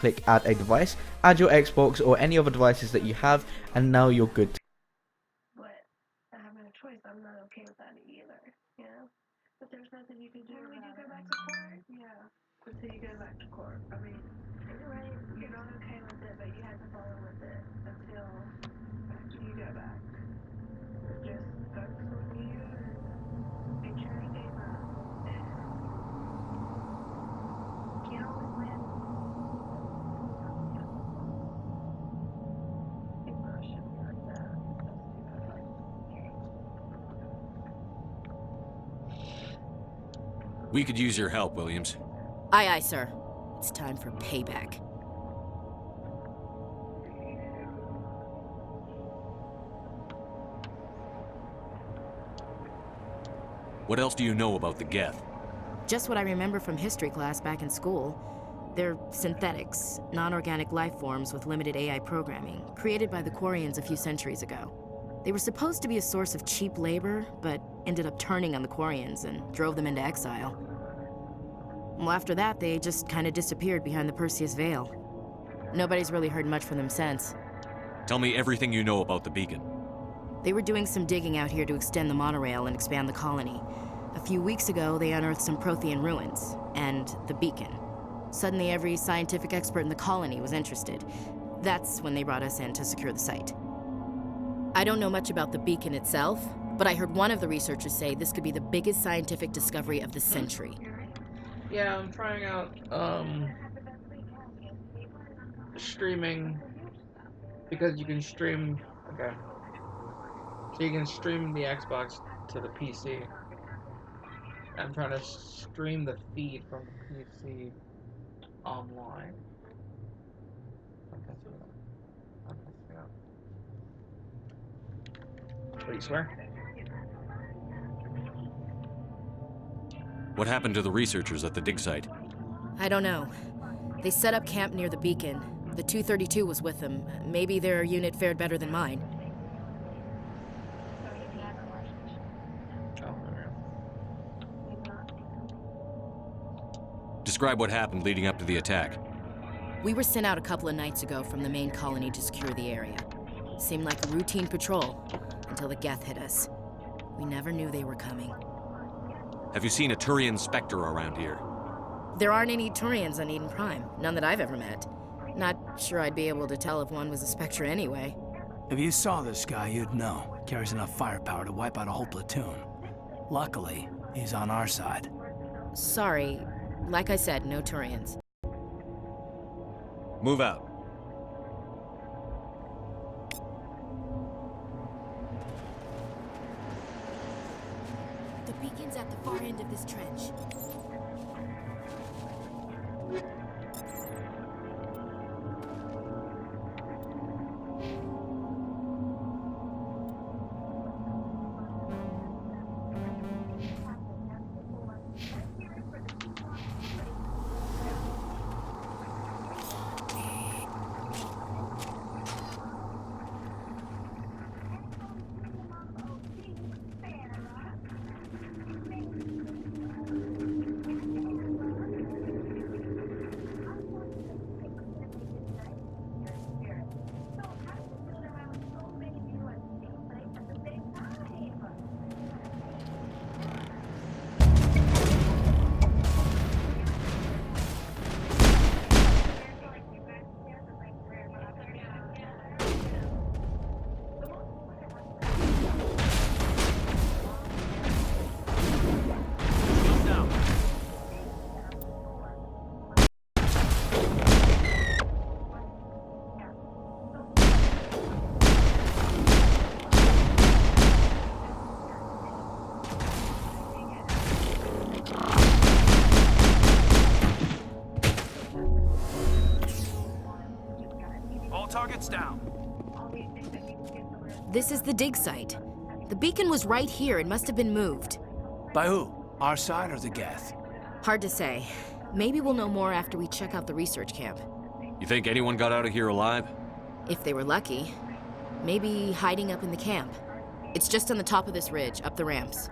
click add a device, add your Xbox or any other devices that you have, and now you're good to But having a choice, I'm not okay with that either, you know? But there's nothing you can do about it. When we do go back to court? Yeah. Until you go back to court. I mean, you're right, you're not okay with it, but you have to follow with it until you go back. Just focus on you and get your game up. You can't always win. People shouldn't be like that. We could use your help, Williams. Aye, aye, sir. It's time for payback. What else do you know about the Geth? Just what I remember from history class back in school. They're synthetics, non-organic life forms with limited AI programming, created by the Quarians a few centuries ago. They were supposed to be a source of cheap labor, but ended up turning on the Quarians and drove them into exile. Well, after that, they just kind of disappeared behind the Perseus Veil. Nobody's really heard much from them since. Tell me everything you know about the beacon. They were doing some digging out here to extend the monorail and expand the colony. A few weeks ago, they unearthed some Prothean ruins, and the beacon. Suddenly, every scientific expert in the colony was interested. That's when they brought us in to secure the site. I don't know much about the beacon itself, but I heard one of the researchers say this could be the biggest scientific discovery of the century. Yeah, I'm trying out streaming because you can stream. Okay, so you can stream the Xbox to the PC. I'm trying to stream the feed from the PC online. What do you swear? What happened to the researchers at the dig site? I don't know. They set up camp near the beacon. The 232 was with them. Maybe their unit fared better than mine. Describe what happened leading up to the attack. We were sent out a couple of nights ago from the main colony to secure the area. Seemed like a routine patrol until the Geth hit us. We never knew they were coming. Have you seen a Turian Spectre around here? There aren't any Turians on Eden Prime. None that I've ever met. Not sure I'd be able to tell if one was a Spectre anyway. If you saw this guy, you'd know. Carries enough firepower to wipe out a whole platoon. Luckily, he's on our side. Sorry. Like I said, no Turians. Move out. The beacon's at the far end of this trench. Targets down. This is the dig site. The beacon was right here. It must have been moved. By who? Our side or the Geth? Hard to say. Maybe we'll know more after we check out the research camp. You think anyone got out of here alive? If they were lucky. Maybe hiding up in the camp. It's just on the top of this ridge, up the ramps.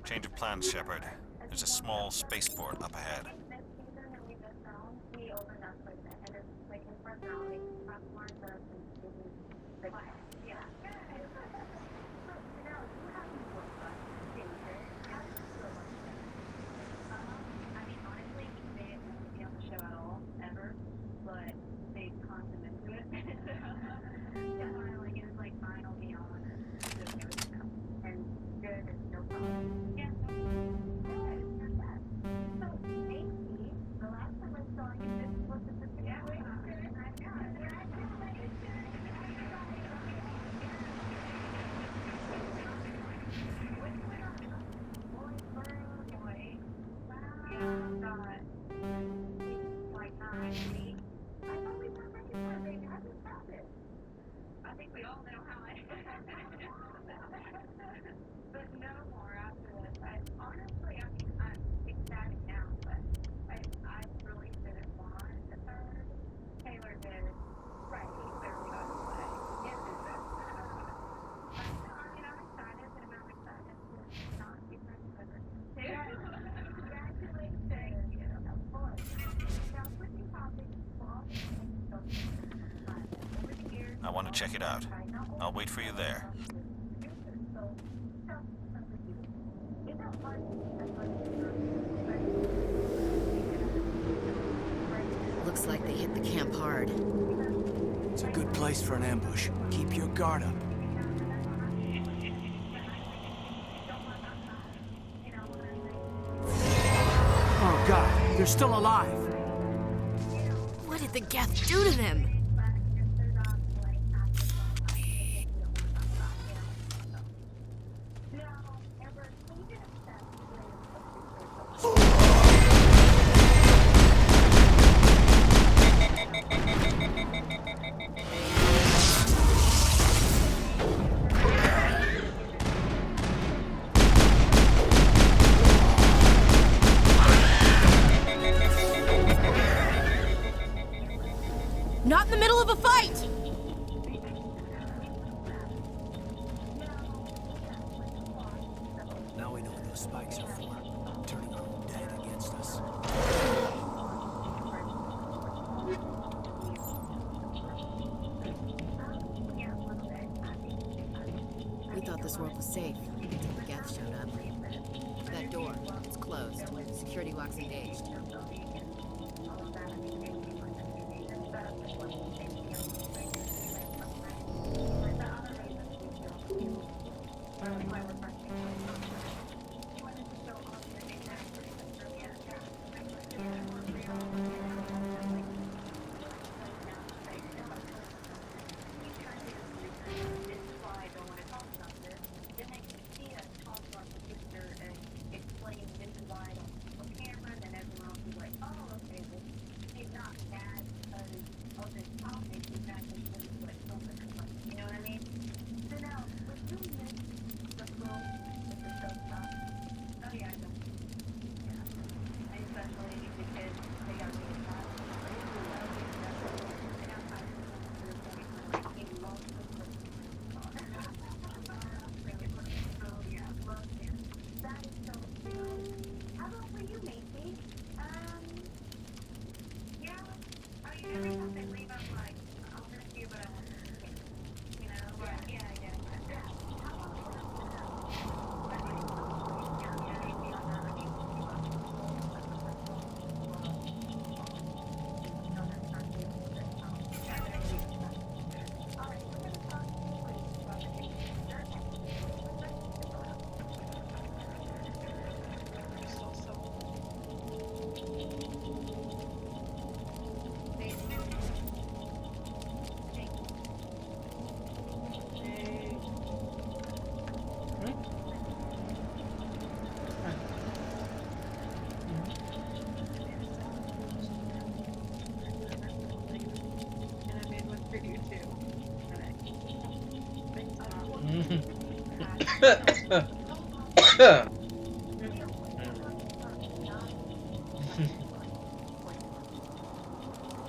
Change of plan, Shepard. There's a small spaceport up ahead. I want to check it out. I'll wait for you there. Looks like they hit the camp hard. It's a good place for an ambush. Keep your guard up. Oh God, they're still alive. What did the Geth do to them? Not in the middle of a fight! Now we know what those spikes are for. Turning our own dead against us. We thought this world was safe until the Geth showed up. That door, it's closed. Security lock's engaged.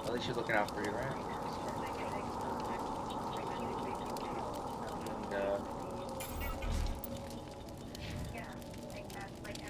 At least she's looking out for you, right? And,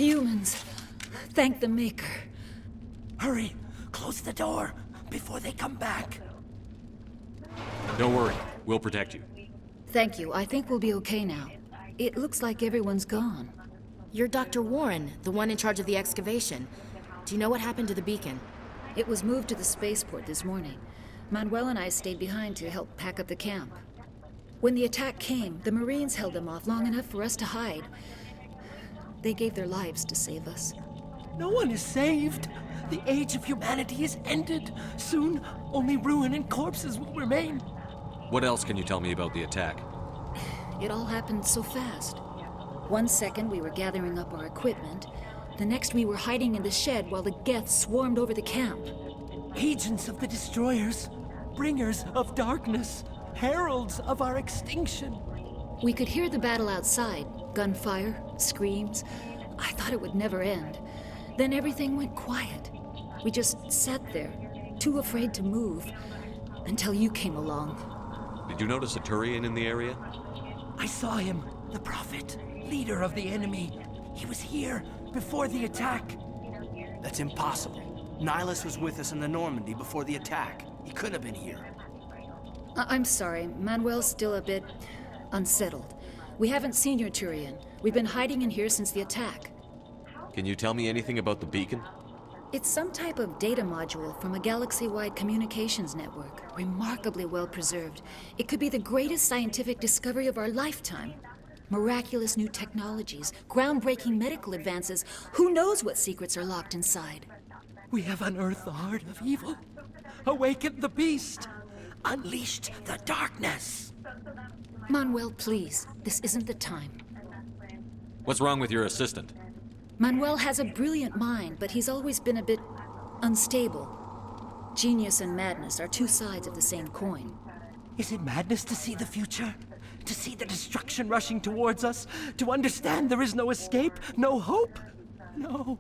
Humans. Thank the Maker. Hurry! Close the door before they come back. Don't worry, we'll protect you. Thank you. I think we'll be okay now. It looks like everyone's gone. You're Dr. Warren, the one in charge of the excavation. Do you know what happened to the beacon? It was moved to the spaceport this morning. Manuel and I stayed behind to help pack up the camp. When the attack came, the Marines held them off long enough for us to hide. They gave their lives to save us. No one is saved. The age of humanity is ended. Soon, only ruin and corpses will remain. What else can you tell me about the attack? It all happened so fast. 1 second we were gathering up our equipment. The next we were hiding in the shed while the Geth swarmed over the camp. Agents of the destroyers, bringers of darkness, heralds of our extinction. We could hear the battle outside. Gunfire, screams. I thought it would never end. Then everything went quiet. We just sat there, too afraid to move, until you came along. Did you notice a Turian in the area? I saw him, the Prophet, leader of the enemy. He was here before the attack. That's impossible. Nihilus was with us in the Normandy before the attack. He couldn't have been here. I'm sorry. Manuel's still a bit unsettled. We haven't seen your Turian. We've been hiding in here since the attack. Can you tell me anything about the beacon? It's some type of data module from a galaxy-wide communications network. Remarkably well preserved. It could be the greatest scientific discovery of our lifetime. Miraculous new technologies, groundbreaking medical advances. Who knows what secrets are locked inside? We have unearthed the heart of evil, awakened the beast, unleashed the darkness. Manuel, please. This isn't the time. What's wrong with your assistant? Manuel has a brilliant mind, but he's always been a bit unstable. Genius and madness are two sides of the same coin. Is it madness to see the future? To see the destruction rushing towards us? To understand there is no escape? No hope? No.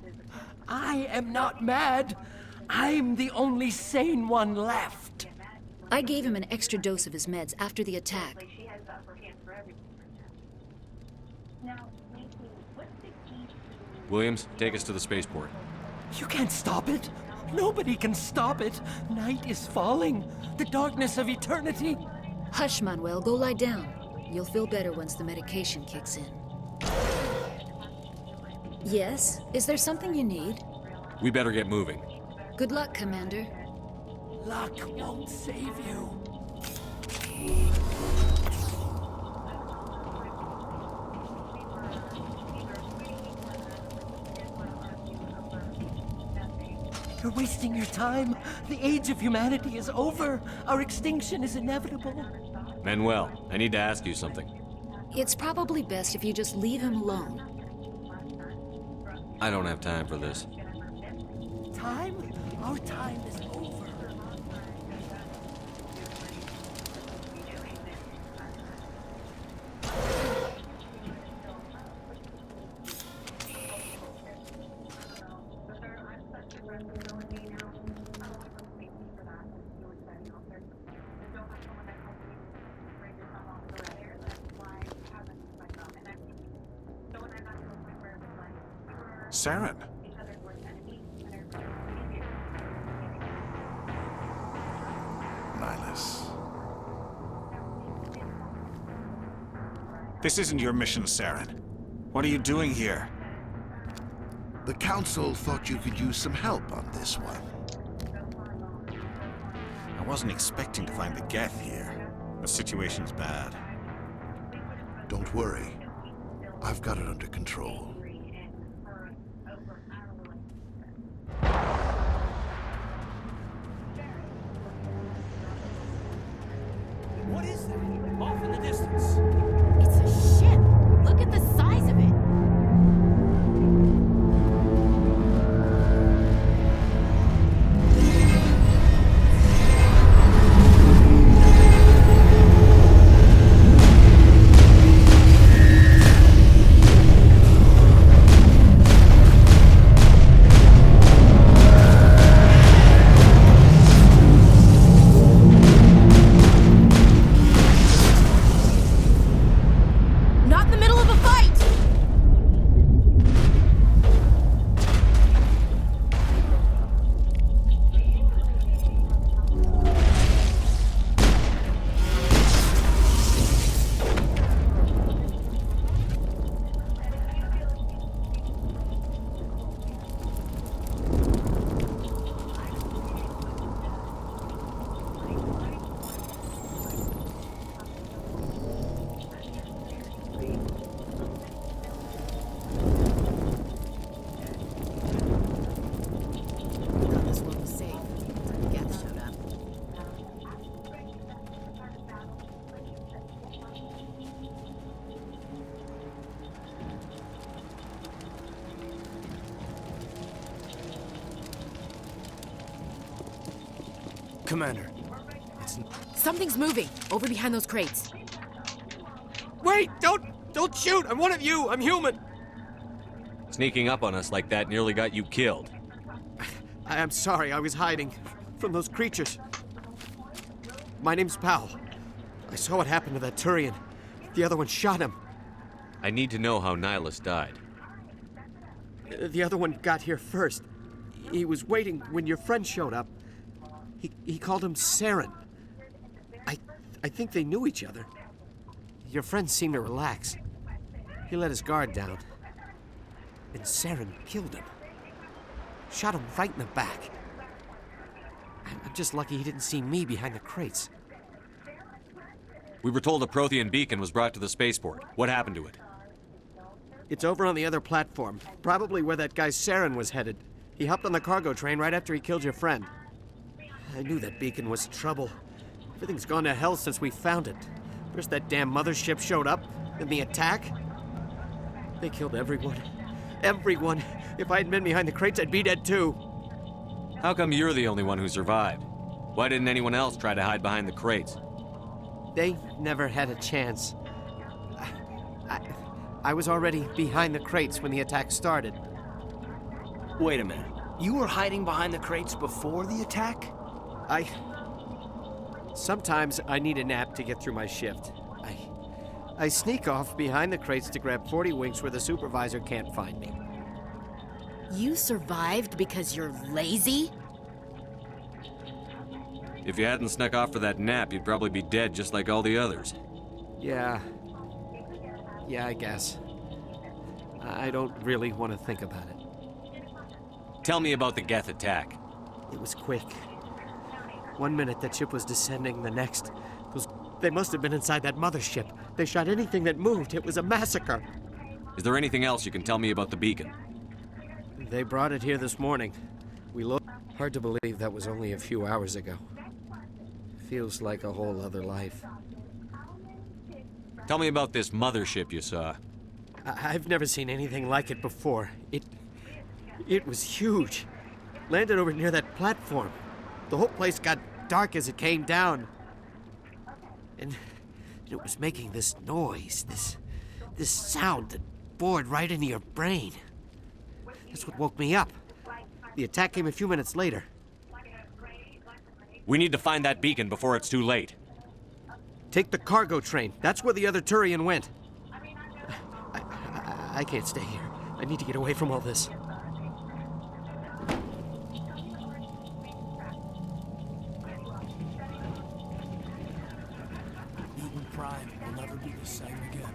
I am not mad. I'm the only sane one left. I gave him an extra dose of his meds after the attack. Williams, take us to the spaceport. You can't stop it. Nobody can stop it. Night is falling. The darkness of eternity. Hush, Manuel. Go lie down. You'll feel better once the medication kicks in. Yes? Is there something you need? We better get moving. Good luck, Commander. Luck won't save you. You're wasting your time. The age of humanity is over. Our extinction is inevitable. Manuel, I need to ask you something. It's probably best if you just leave him alone. I don't have time for this. Time? Our time is over. Saren. Nihilus. This isn't your mission, Saren. What are you doing here? The Council thought you could use some help on this one. I wasn't expecting to find the Geth here. The situation's bad. Don't worry. I've got it under control. What is that? Off in the distance. It's a ship. Look at the size of it. Commander, it's... Something's moving over behind those crates. Wait! Don't shoot! I'm one of you! I'm human! Sneaking up on us like that nearly got you killed. I'm sorry, I was hiding from those creatures. My name's Powell. I saw what happened to that Turian. The other one shot him. I need to know how Nihilus died. The other one got here first. He was waiting when your friend showed up. He called him Saren. I think they knew each other. Your friend seemed to relax. He let his guard down. And Saren killed him. Shot him right in the back. I'm just lucky he didn't see me behind the crates. We were told a Prothean beacon was brought to the spaceport. What happened to it? It's over on the other platform. Probably where that guy Saren was headed. He hopped on the cargo train right after he killed your friend. I knew that beacon was trouble. Everything's gone to hell since we found it. First that damn mothership showed up, then the attack. They killed everyone. Everyone. If I hadn't been behind the crates, I'd be dead too. How come you're the only one who survived? Why didn't anyone else try to hide behind the crates? They never had a chance. I was already behind the crates when the attack started. Wait a minute. You were hiding behind the crates before the attack? Sometimes I need a nap to get through my shift. I sneak off behind the crates to grab 40 winks where the supervisor can't find me. You survived because you're lazy? If you hadn't snuck off for that nap, you'd probably be dead just like all the others. Yeah, I guess. I don't really want to think about it. Tell me about the Geth attack. It was quick. 1 minute that ship was descending, the next. They must have been inside that mothership. They shot anything that moved. It was a massacre. Is there anything else you can tell me about the beacon? They brought it here this morning. We looked. Hard to believe that was only a few hours ago. Feels like a whole other life. Tell me about this mothership you saw. I've never seen anything like it before. It was huge. Landed over near that platform. The whole place got dark as it came down. And it was making this noise, this sound that bored right into your brain. That's what woke me up. The attack came a few minutes later. We need to find that beacon before it's too late. Take the cargo train. That's where the other Turian went. I can't stay here. I need to get away from all this. Eden Prime will never be the same again.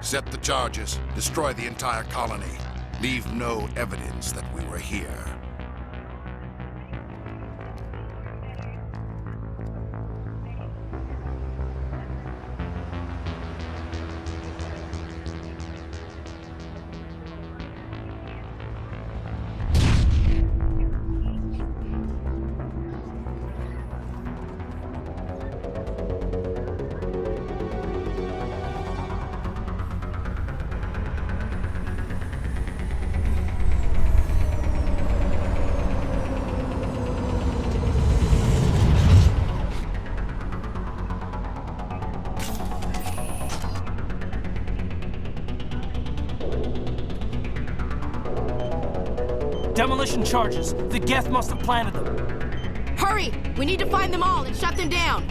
Set the charges. Destroy the entire colony. Leave no evidence that we were here. Demolition charges. The Geth must have planted them. Hurry! We need to find them all and shut them down!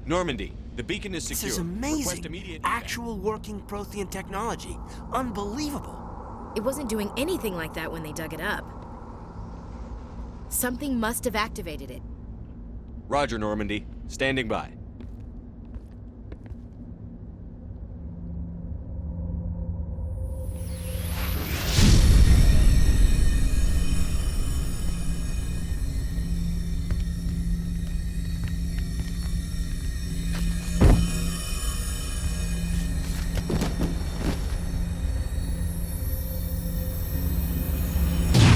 Normandy, the beacon is secure. This is Request amazing. immediate Actual working Prothean technology. Unbelievable. It wasn't doing anything like that when they dug it up. Something must have activated it. Roger, Normandy. Standing by.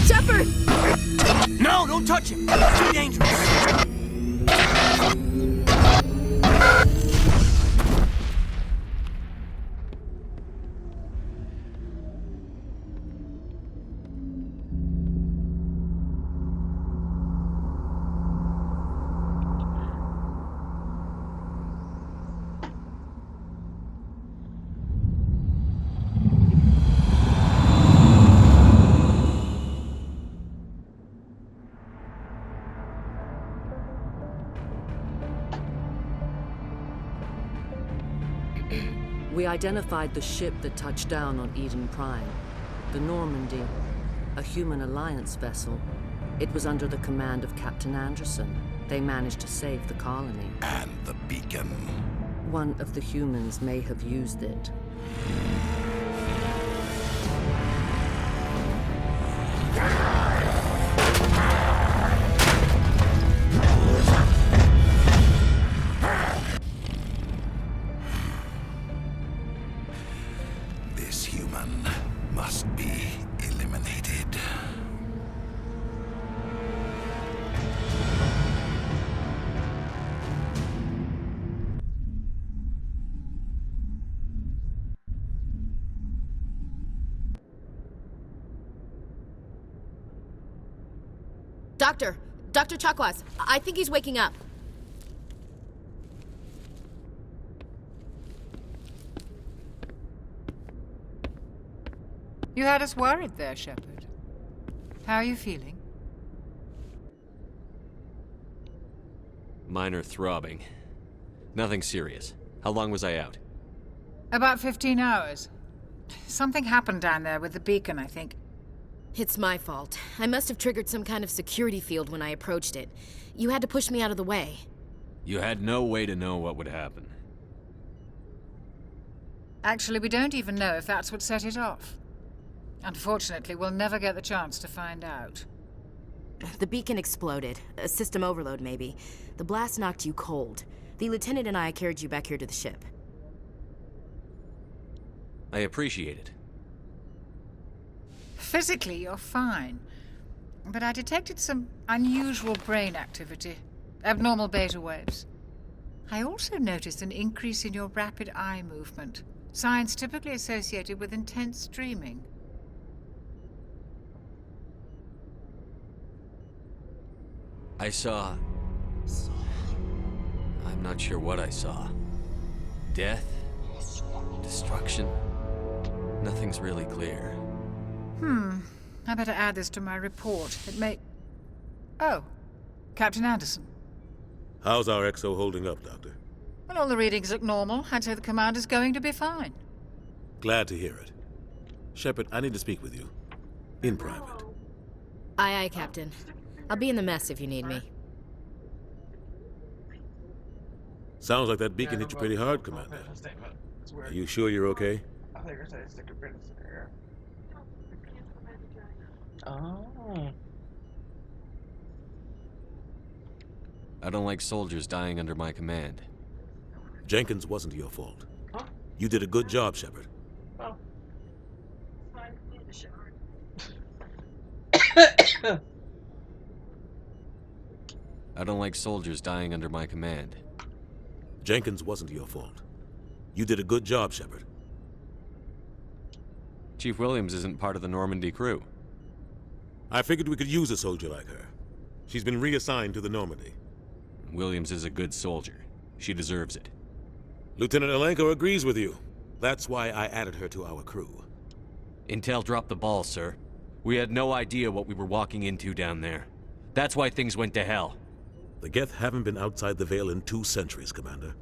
Shepard! No, don't touch him. It's too dangerous. We identified the ship that touched down on Eden Prime. The Normandy, a human alliance vessel. It was under the command of Captain Anderson. They managed to save the colony. And the beacon. One of the humans may have used it. This human must be eliminated. Dr. Chakwas, I think he's waking up. You had us worried there, Shepard. How are you feeling? Minor throbbing. Nothing serious. How long was I out? About 15 hours. Something happened down there with the beacon, I think. It's my fault. I must have triggered some kind of security field when I approached it. You had to push me out of the way. You had no way to know what would happen. Actually, we don't even know if that's what set it off. Unfortunately, we'll never get the chance to find out. The beacon exploded. A system overload, maybe. The blast knocked you cold. The lieutenant and I carried you back here to the ship. I appreciate it. Physically, you're fine. But I detected some unusual brain activity. Abnormal beta waves. I also noticed an increase in your rapid eye movement. Signs typically associated with intense dreaming. I saw... I'm not sure what I saw. Death? Destruction? Nothing's really clear. I better add this to my report. It may... Oh, Captain Anderson. How's our XO holding up, Doctor? Well, all the readings look normal. I'd say the commander's going to be fine. Glad to hear it. Shepard, I need to speak with you. In private. Aye, Captain. I'll be in the mess if you need me. Sounds like that beacon hit you pretty hard, Commander. Are you sure you're okay? I think I said stick a pin in here. Oh. I don't like soldiers dying under my command. Jenkins wasn't your fault. Huh? You did a good job, Shepard. Oh. I don't like soldiers dying under my command. Jenkins wasn't your fault. You did a good job, Shepard. Chief Williams isn't part of the Normandy crew. I figured we could use a soldier like her. She's been reassigned to the Normandy. Williams is a good soldier. She deserves it. Lieutenant Alenko agrees with you. That's why I added her to our crew. Intel dropped the ball, sir. We had no idea what we were walking into down there. That's why things went to hell. The Geth haven't been outside the Veil in 2 centuries, Commander.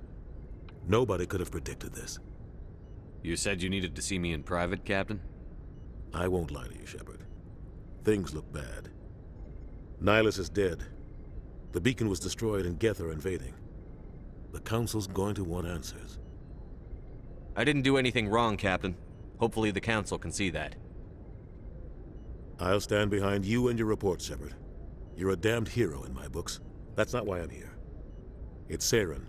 Nobody could have predicted this. You said you needed to see me in private, Captain? I won't lie to you, Shepard. Things look bad. Nihilus is dead. The beacon was destroyed and Geth are invading. The Council's going to want answers. I didn't do anything wrong, Captain. Hopefully the Council can see that. I'll stand behind you and your report, Shepard. You're a damned hero in my books. That's not why I'm here. It's Saren,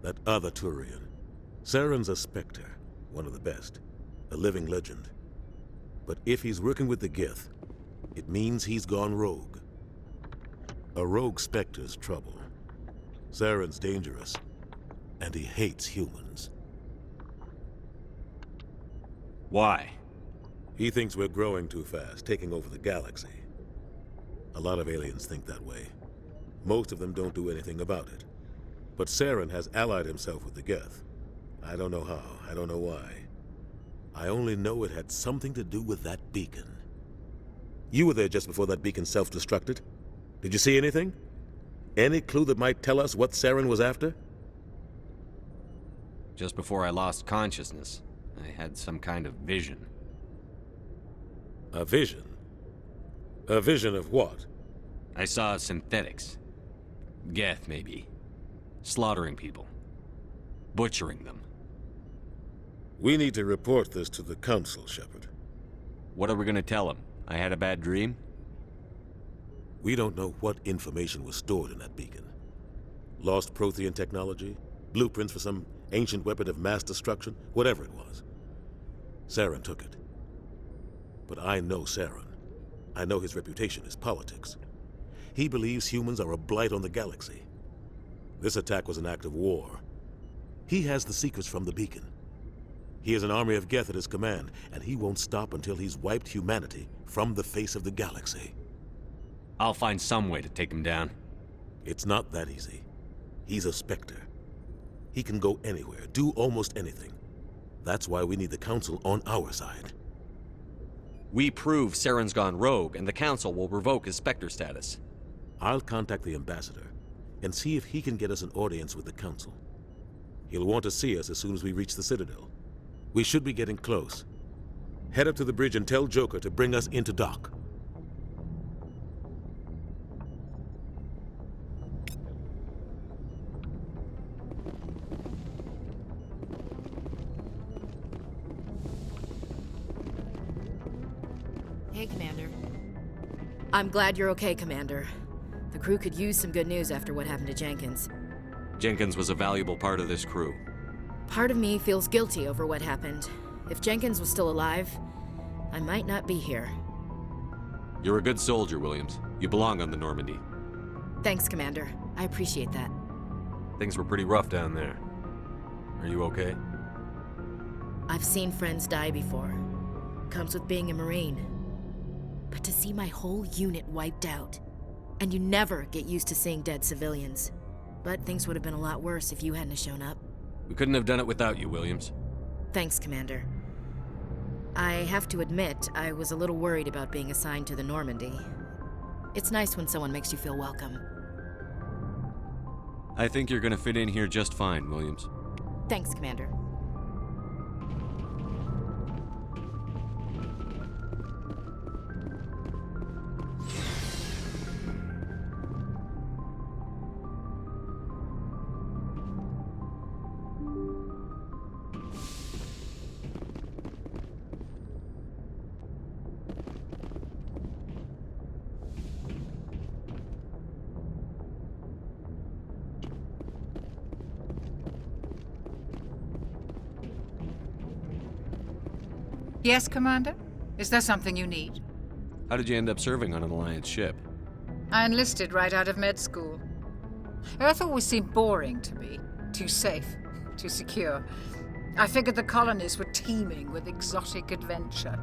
that other Turian. Saren's a Spectre, one of the best. A living legend. But if he's working with the Geth, it means he's gone rogue. A rogue Spectre's trouble. Saren's dangerous, and he hates humans. Why? He thinks we're growing too fast, taking over the galaxy. A lot of aliens think that way. Most of them don't do anything about it. But Saren has allied himself with the Geth. I don't know how, I don't know why. I only know it had something to do with that beacon. You were there just before that beacon self-destructed. Did you see anything? Any clue that might tell us what Saren was after? Just before I lost consciousness, I had some kind of vision. A vision? A vision of what? I saw synthetics. Geth, maybe. Slaughtering people. Butchering them. We need to report this to the Council, Shepard. What are we gonna tell them? I had a bad dream? We don't know what information was stored in that beacon. Lost Prothean technology? Blueprints for some ancient weapon of mass destruction? Whatever it was. Saren took it. But I know Saren. I know his reputation is politics. He believes humans are a blight on the galaxy. This attack was an act of war. He has the secrets from the beacon. He has an army of Geth at his command, and he won't stop until he's wiped humanity from the face of the galaxy. I'll find some way to take him down. It's not that easy. He's a Spectre. He can go anywhere, do almost anything. That's why we need the Council on our side. We prove Saren's gone rogue, and the Council will revoke his Spectre status. I'll contact the Ambassador and see if he can get us an audience with the Council. He'll want to see us as soon as we reach the Citadel. We should be getting close. Head up to the bridge and tell Joker to bring us into dock. Hey, Commander. I'm glad you're okay, Commander. The crew could use some good news after what happened to Jenkins. Jenkins was a valuable part of this crew. Part of me feels guilty over what happened. If Jenkins was still alive, I might not be here. You're a good soldier, Williams. You belong on the Normandy. Thanks, Commander. I appreciate that. Things were pretty rough down there. Are you okay? I've seen friends die before. Comes with being a Marine. But to see my whole unit wiped out, and you never get used to seeing dead civilians. But things would have been a lot worse if you hadn't shown up. We couldn't have done it without you, Williams. Thanks, Commander. I have to admit, I was a little worried about being assigned to the Normandy. It's nice when someone makes you feel welcome. I think you're gonna fit in here just fine, Williams. Thanks, Commander. Yes, Commander? Is there something you need? How did you end up serving on an Alliance ship? I enlisted right out of med school. Earth always seemed boring to me. Too safe, too secure. I figured the colonies were teeming with exotic adventure.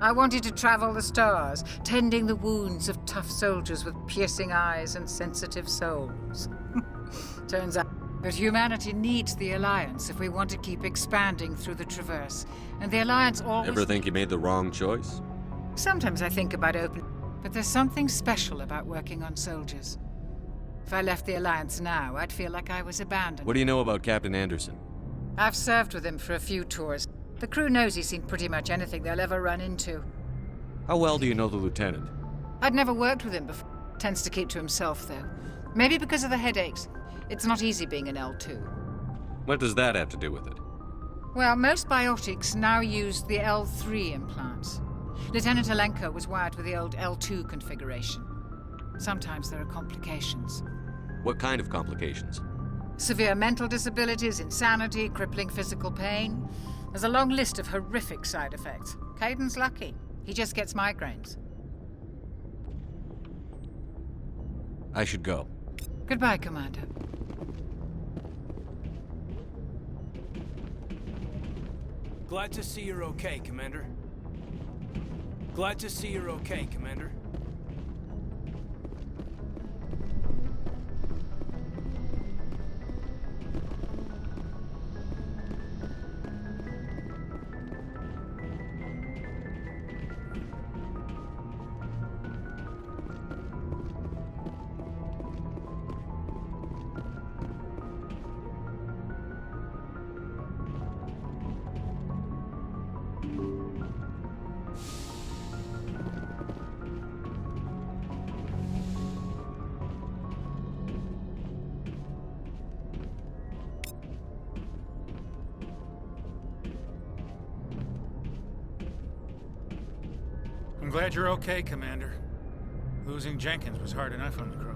I wanted to travel the stars, tending the wounds of tough soldiers with piercing eyes and sensitive souls. Turns out that humanity needs the Alliance if we want to keep expanding through the Traverse. And the Alliance always... Ever think you made the wrong choice? Sometimes I think about but there's something special about working on soldiers. If I left the Alliance now, I'd feel like I was abandoned. What do you know about Captain Anderson? I've served with him for a few tours. The crew knows he's seen pretty much anything they'll ever run into. How well do you know the lieutenant? I'd never worked with him before. Tends to keep to himself, though. Maybe because of the headaches. It's not easy being an L2. What does that have to do with it? Well, most biotics now use the L3 implants. Lieutenant Alenko was wired with the old L2 configuration. Sometimes there are complications. What kind of complications? Severe mental disabilities, insanity, crippling physical pain. There's a long list of horrific side effects. Caden's lucky. He just gets migraines. I should go. Goodbye, Commander. Glad to see you're okay, Commander. Glad to see you're okay, Commander. glad you're okay, Commander. Losing Jenkins was hard enough on the crew.